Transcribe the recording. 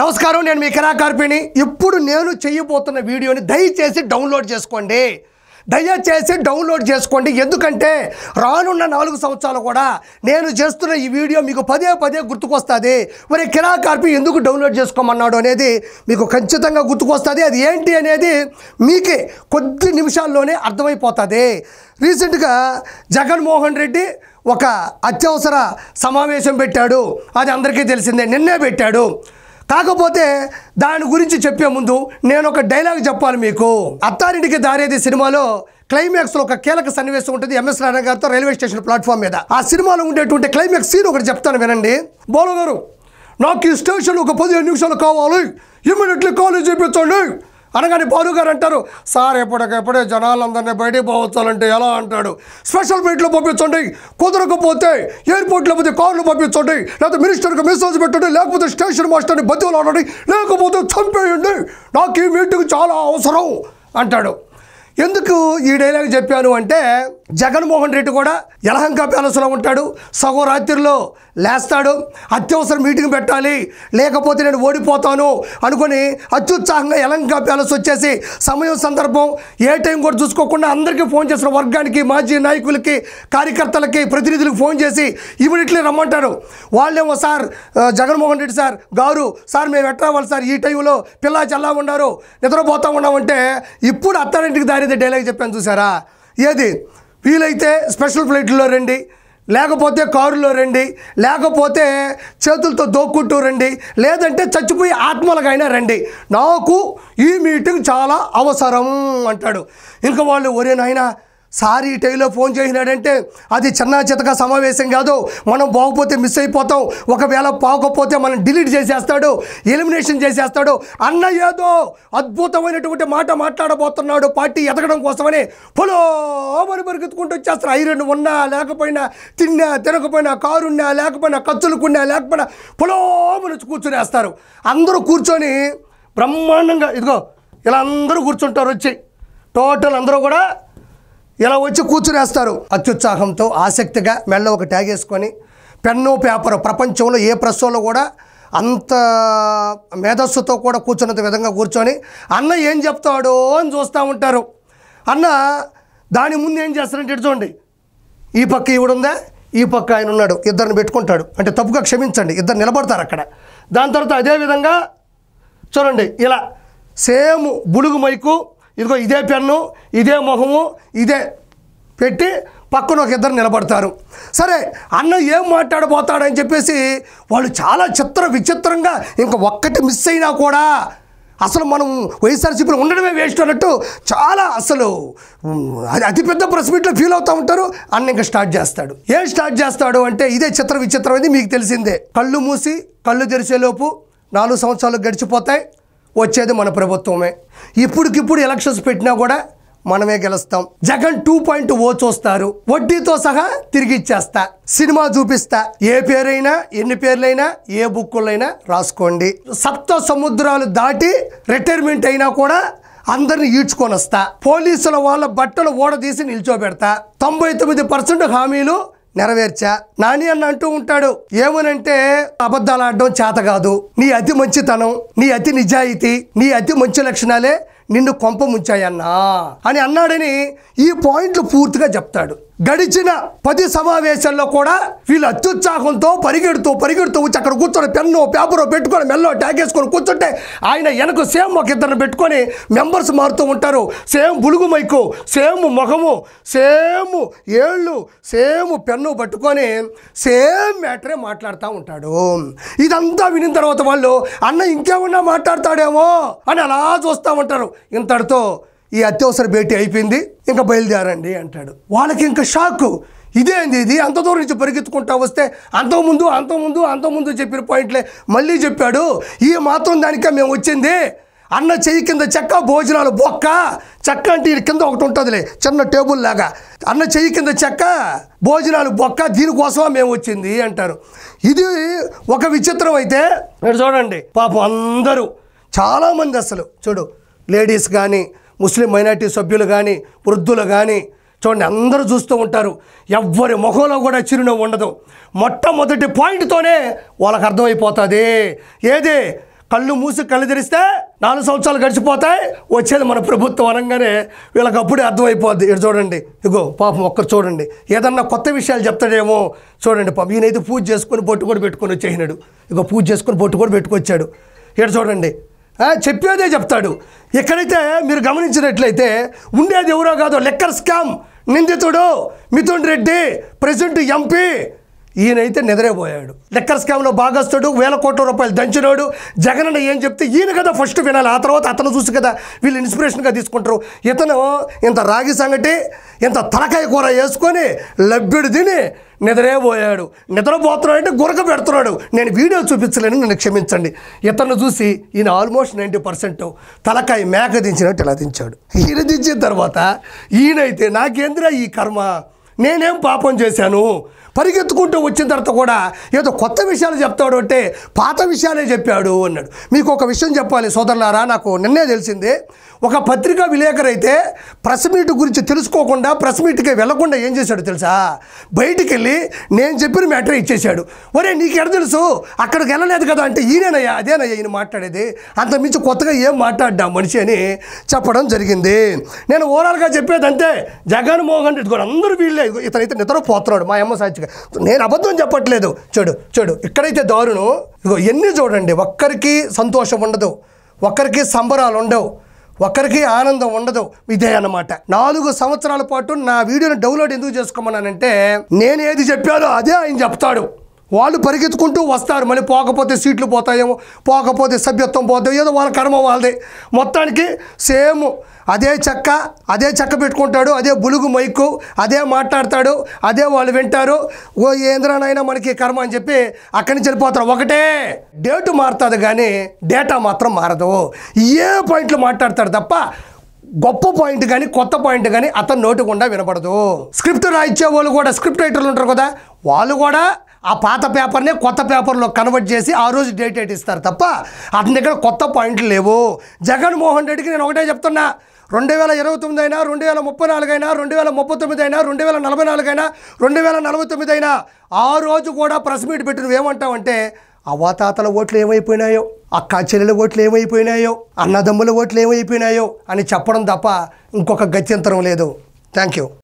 నమస్కారం, నేను మీ కళాకార్పిని. ఇప్పుడు నేను చేయబోతున్న వీడియోని దయచేసి డౌన్లోడ్ చేసుకోండి. ఎందుకంటే రానున్న 4 సంవత్సరాలు కూడా నేను చేస్తున్న ఈ వీడియో మీకు పదే పదే గుర్తుకొస్తుంది. మరి కళాకార్పి ఎందుకు డౌన్లోడ్ చేసుకోమన్నాడు అనేది మీకు ఖచ్చితంగా గుర్తుకొస్తుంది. అది ఏంటి అనేది మీకు కొద్ది నిమిషాల్లోనే అర్థమైపోతుంది. రీసెంట్గా జగన్మోహన్ రెడ్డి ఒక అత్యవసర సమావేశం పెట్టాడు. అది అందరికీ తెలిసిందే, నిన్నే పెట్టాడు. కాకపోతే దాని గురించి చెప్పే ముందు నేను ఒక డైలాగ్ చెప్పాలి మీకు. అత్తారింటికి దారేది సినిమాలో క్లైమాక్స్లో ఒక కీలక సన్నివేశం ఉంటుంది ఎంఎస్ రాణా గారితో రైల్వే స్టేషన్ ప్లాట్ఫామ్ మీద. ఆ సినిమాలో ఉండేటువంటి క్లైమాక్స్ సీన్ ఒకటి చెప్తాను వినండి. బాలు గారు, నాకు ఈ స్టేషన్ ఒక 15 నిమిషాలు కావాలి, ఇమ్మీడియట్లీ కాలేజ్ చేయించండి అనగానే బాలు గారు అంటారు, సార్ ఎప్పటికెప్పుడే జనాలందరినీ బయటికి పోవచ్చాలంటే ఎలా అంటాడు. స్పెషల్ ఫ్లైట్లో పంపించండి, కుదరకపోతే ఎయిర్పోర్ట్లో పోతే కార్లు పంపించండి, లేకపోతే మినిస్టర్కి మెసేజ్ పెట్టండి, లేకపోతే స్టేషన్ మాస్టర్ని బతులు ఆడండి, లేకపోతే చంపేయండి, నాకు ఈ మీటింగ్ చాలా అవసరం అంటాడు. ఎందుకు ఈ డైలాగ్ చెప్పాను అంటే, జగన్మోహన్ రెడ్డి కూడా యలహంక ప్యాలెస్లో ఉంటాడు. సగం రాత్రిలో లేస్తాడు, అత్యవసర మీటింగ్ పెట్టాలి లేకపోతే నేను ఓడిపోతాను అనుకొని అత్యుత్సాహంగా యలహంక ప్యాలెస్ వచ్చేసి సమయం సందర్భం ఏ టైం కూడా చూసుకోకుండా అందరికీ ఫోన్ చేసిన వర్గానికి, మాజీ నాయకులకి, కార్యకర్తలకి, ప్రతినిధులకు ఫోన్ చేసి ఇమీడియట్లీ రమ్మంటారు. వాళ్ళేమో సార్ జగన్మోహన్ రెడ్డి సార్ గారు, సార్ మేము ఎట్లా అవ్వాలి సార్, ఈ టైంలో పిల్ల చల్లా ఉన్నారు, నిద్రపోతా ఉన్నామంటే ఇప్పుడు అత్తారింటికి దారేది డైలాగ్ చెప్పాను చూసారా. ఏది వీలైతే స్పెషల్ ఫ్లైట్లో రండి, లేకపోతే కారులో రండి, లేకపోతే చేతులతో దోక్కుంటూ రండి, లేదంటే చచ్చిపోయి ఆత్మలుగా అయినా రండి, నాకు ఈ మీటింగ్ చాలా అవసరం అంటాడు. ఇంకా వాళ్ళు ఒరే నాయనా సార్ ఈ టైంలో ఫోన్ చేసినాడంటే అది చిన్న చితక సమావేశం కాదు, మనం బాగపోతే మిస్ అయిపోతాం, ఒకవేళ బాగపోతే మనం డిలీట్ చేసేస్తాడు, ఎలిమినేషన్ చేసేస్తాడు అన్న ఏదో అద్భుతమైనటువంటి మాట మాట్లాడబోతున్నాడు పార్టీ ఎదగడం కోసమని పొలో మరి పరిగెత్తుకుంటూ వచ్చేస్తారు. ఐరన్ ఉన్నా లేకపోయినా, తిన్నా తినకపోయినా, కారున్నా లేకపోయినా, ఖర్చులుకున్నా లేకపోయినా పొలో మరి కూర్చునేస్తారు. అందరూ కూర్చొని బ్రహ్మాండంగా ఇదిగో ఇలా అందరూ కూర్చుంటారు. వచ్చి టోటల్ అందరూ కూడా ఇలా వచ్చి కూర్చునేస్తారు. అత్యుత్సాహంతో ఆసక్తిగా మెల్ల ఒక ట్యాగ్ వేసుకొని పెన్ను పేపరు, ప్రపంచంలో ఏ ప్రెస్లో కూడా అంత మేధస్సుతో కూడా కూర్చున్నంత విధంగా కూర్చొని అన్న ఏం చెప్తాడో అని చూస్తూ ఉంటారు. అన్న దాని ముందు ఏం చేస్తారంటే చూడండి, ఈ పక్క ఈవిడుందా, ఈ పక్క ఆయన ఉన్నాడు, ఇద్దరిని పెట్టుకుంటాడు. అంటే తప్పుగా క్షమించండి, ఇద్దరు నిలబడతారు అక్కడ. దాని తర్వాత అదేవిధంగా చూడండి ఇలా సేమ్ బులుగు మైకు, ఇదిగో ఇదే పెన్ను, ఇదే మొహము, ఇదే పెట్టి పక్కన ఒక ఇద్దరు నిలబడతారు. సరే అన్న ఏం మాట్లాడబోతాడని చెప్పేసి వాళ్ళు చాలా విచిత్రంగా ఇంకా ఒక్కటి మిస్ అయినా కూడా అసలు మనం వైఎస్ఆర్సీపీలో ఉండడమే వేస్ట్ అన్నట్టు చాలా అసలు అతిపెద్ద ప్రెస్ మీట్లో ఫీల్ అవుతూ ఉంటారు. అన్న ఇంకా స్టార్ట్ చేస్తాడు. ఏం స్టార్ట్ చేస్తాడు అంటే ఇదే విచిత్రమైంది, మీకు తెలిసిందే. కళ్ళు మూసి కళ్ళు తెరిచేలోపు 4 సంవత్సరాలు గడిచిపోతాయి, వచ్చేది మన ప్రభుత్వమే. ఇప్పటికిప్పుడు ఎలక్షన్స్ పెట్టినా కూడా మనమే గెలుస్తాం. జగన్ 2.0 చూస్తారు, వడ్డీతో సహా తిరిగి ఇచ్చేస్తా, సినిమా చూపిస్తా, ఏ పేరైనా ఎన్ని పేర్లైనా ఏ బుక్కులైనా రాసుకోండి, 7 సముద్రాలు దాటి రిటైర్మెంట్ అయినా కూడా అందరిని ఈడ్చుకొని వస్తా, పోలీసుల వాళ్ళ బట్టలు ఓడదీసి నిల్చోబెడతా, 99% హామీలు నెరవేర్చా. నాని అన్న అంటూ ఉంటాడు ఏమనంటే, అబద్ధాలు ఆడడం చేత కాదు, నీ అతి మంచితనం, నీ అతి నిజాయితీ, నీ అతి మంచి లక్షణాలే నిన్ను కొంప ముంచాయన్నా అని అన్నాడని ఈ పాయింట్లు పూర్తిగా చెప్తాడు. గడిచిన 10 సమావేశాల్లో కూడా వీళ్ళు అత్యుత్సాహంతో పరిగెడుతూ వచ్చి అక్కడ కూర్చొని పెన్ను పేపరు పెట్టుకొని మెల్లో ట్యాగ్ వేసుకొని కూర్చుంటే ఆయన వెనక సేమ్ ఒక ఇద్దరిని పెట్టుకొని మెంబర్స్ మారుతూ ఉంటారు. సేమ్ బులుగు మైకు, సేమ్ ముఖము, సేమ్ ఏళ్ళు, సేమ్ పెన్ను పట్టుకొని సేమ్ మ్యాటరే మాట్లాడుతూ ఉంటాడు. ఇదంతా వినిన తర్వాత వాళ్ళు అన్న ఇంకేమన్నా మాట్లాడతాడేమో అని అలా చూస్తూ ఉంటారు. ఇంతటితో ఈ అత్యవసర భేటీ అయిపోయింది, ఇంకా బయలుదేరండి అంటాడు. వాళ్ళకి ఇంకా షాకు, ఇదేంది ఇది, అంత దూరం నుంచి పరిగెత్తుకుంటా వస్తే అంతకుముందు చెప్పిన పాయింట్లే మళ్ళీ చెప్పాడు. ఈ మాత్రం దానికే మేము వచ్చింది, అన్న చెయ్యి కింద చెక్క, భోజనాలు బొక్క. చెక్క అంటే ఈ కింద ఒకటి ఉంటుందిలే చిన్న టేబుల్ లాగా, అన్న చెయ్యి కింద చెక్క, భోజనాలు బొక్క, దీనికోసమా మేము వచ్చింది అంటారు. ఇది ఒక విచిత్రం. అయితే మీరు చూడండి పాపం అందరూ చాలామంది అసలు చూడు, లేడీస్ కానీ, ముస్లిం మైనారిటీ సభ్యులు కానీ, వృద్ధులు కానీ చూడండి అందరూ చూస్తూ ఉంటారు. ఎవ్వరి ముఖంలో కూడా చిరునవ్వు ఉండదు. మొట్టమొదటి పాయింట్తోనే వాళ్ళకి అర్థమైపోతుంది. ఏది కళ్ళు మూసి కళ్ళు తెరిస్తే 4 సంవత్సరాలు గడిచిపోతాయి, వచ్చేది మన ప్రభుత్వం అనగానే వీళ్ళకి అప్పుడే అర్థమైపోద్ది. ఇక్కడ చూడండి, ఇగో పాపం ఒక్కరు చూడండి, ఏదన్నా కొత్త విషయాలు చెప్తాడేమో చూడండి. పాపం ఈయనైతే పూజ చేసుకొని బొట్టు కూడా పెట్టుకొని వచ్చేసినాడు. ఇగో పూజ చేసుకొని బొట్టు కూడా పెట్టుకొచ్చాడు. ఇక్కడ చూడండి, చెప్పేదే చెప్తాడు. ఎక్కడైతే మీరు గమనించినట్లయితే ఉండేది ఎవరో కాదు, లెక్కర్ స్కామ్ నిందితుడు మిథున్ రెడ్డి, ప్రెసిడెంట్ ఎంపీ. ఈయనైతే నిద్రపోయాడు. లెక్కర్ స్కామ్లో భాగస్తుడు, 1000 కోట్ల రూపాయలు దంచినోడు. జగన్ అన్న ఏం చెప్తే ఈయన కదా ఫస్ట్ వినాలి, ఆ తర్వాత అతను చూసి కదా వీళ్ళు ఇన్స్పిరేషన్గా తీసుకుంటారు. ఇతను ఇంత రాగి సంగటి, ఇంత తలకాయ కూర వేసుకొని లబ్బిడు తిని నిద్రపోయాడు. నిద్రపోతున్నాడు అంటే గురక పెడుతున్నాడు. నేను వీడియో చూపించలేను, నన్ను క్షమించండి. ఇతను చూసి ఈయన ఆల్మోస్ట్ 90% తలకాయ మేక దించినట్టు ఇలా దించాడు. ఈయన దించిన తర్వాత ఈయనైతే నాకేంద్రా ఈ కర్మ, నేనేం పాపం చేశాను, పరిగెత్తుకుంటూ వచ్చిన తర్వాత కూడా ఏదో కొత్త విషయాలు చెప్తాడు అంటే పాత విషయాలే చెప్పాడు అన్నాడు. మీకు ఒక విషయం చెప్పాలి సోదరులారా, నాకు నిన్నే తెలిసింది. ఒక పత్రికా విలేకరు అయితే ప్రెస్ మీట్ గురించి తెలుసుకోకుండా ప్రెస్ మీట్కి వెళ్లకుండా ఏం చేశాడు తెలుసా, బయటికి వెళ్ళి నేను చెప్పిన మ్యాటర్ ఇచ్చేశాడు. ఒరే నీకు ఎడ తెలుసు, అక్కడికి వెళ్ళలేదు కదా అంటే ఈయనయ్యా అదేనయ్యా ఈయన మాట్లాడేది, అంతమించి కొత్తగా ఏం మాట్లాడ్డా మనిషి అని చెప్పడం జరిగింది. నేను ఓవరాల్గా చెప్పేది అంతే. జగన్మోహన్ రెడ్డి కూడా అందరూ వీళ్ళే, ఇతనైతే నిద్రపోతున్నాడు మా అమ్మ సాక్షిగా. నేను అబద్ధం చెప్పట్లేదు. చెడు ఇక్కడైతే దారుణం. ఇగో ఎన్ని చూడండి, ఒక్కరికి సంతోషం ఉండదు, ఒక్కరికి సంబరాలు ఉండవు, ఒక్కరికి ఆనందం ఉండదు. ఇదే అన్నమాట. 4 సంవత్సరాల పాటు నా వీడియోని డౌన్లోడ్ ఎందుకు చేసుకోమన్నానంటే నేను ఏది చెప్పానో అదే ఆయన చెప్తాడు. వాళ్ళు పరిగెత్తుకుంటూ వస్తారు, మళ్ళీ పోకపోతే సీట్లు పోతాయేమో, పోకపోతే సభ్యత్వం పోతాయో, ఏదో వాళ్ళ కర్మ వాళ్ళది. మొత్తానికి సేమ్ అదే చెక్క పెట్టుకుంటాడు, అదే బులుగు మైకు, అదే మాట్లాడతాడు, అదే వాళ్ళు వింటారు. ఓ ఏంద్రానైనా మనకి కర్మ అని చెప్పి అక్కడి నుంచి వెళ్ళిపోతారు. ఒకటే డేటు మారుతుంది కానీ డేటా మాత్రం మారదు. ఏ పాయింట్లు మాట్లాడతాడు తప్ప గొప్ప పాయింట్ కానీ కొత్త పాయింట్ కానీ అతను నోటి గుండా వినపడదు. స్క్రిప్ట్ రాయించే వాళ్ళు కూడా, స్క్రిప్ట్ రైటర్లు ఉంటారు కదా, వాళ్ళు కూడా ఆ పాత పేపర్నే కొత్త పేపర్లో కన్వర్ట్ చేసి ఆ రోజు డేట్ ఇస్తారు తప్ప అతని దగ్గర కొత్త పాయింట్లు లేవు. జగన్మోహన్ రెడ్డికి నేను ఒకటే చెప్తున్నా, 2029 అయినా, 2034 అయినా, 2039 అయినా, 2044 అయినా, 2049 అయినా ఆ రోజు కూడా ప్రెస్ మీట్ పెట్టి నువ్వేమంటావంటే అవ్వాతాతల ఓట్లు ఏమైపోయినాయో, అక్కా చెల్లెల ఓట్లు ఏమైపోయినాయో, అన్నదమ్ముల ఓట్లు ఏమైపోయినాయో అని చెప్పడం తప్ప ఇంకొక గత్యంతరం లేదు. Thank you.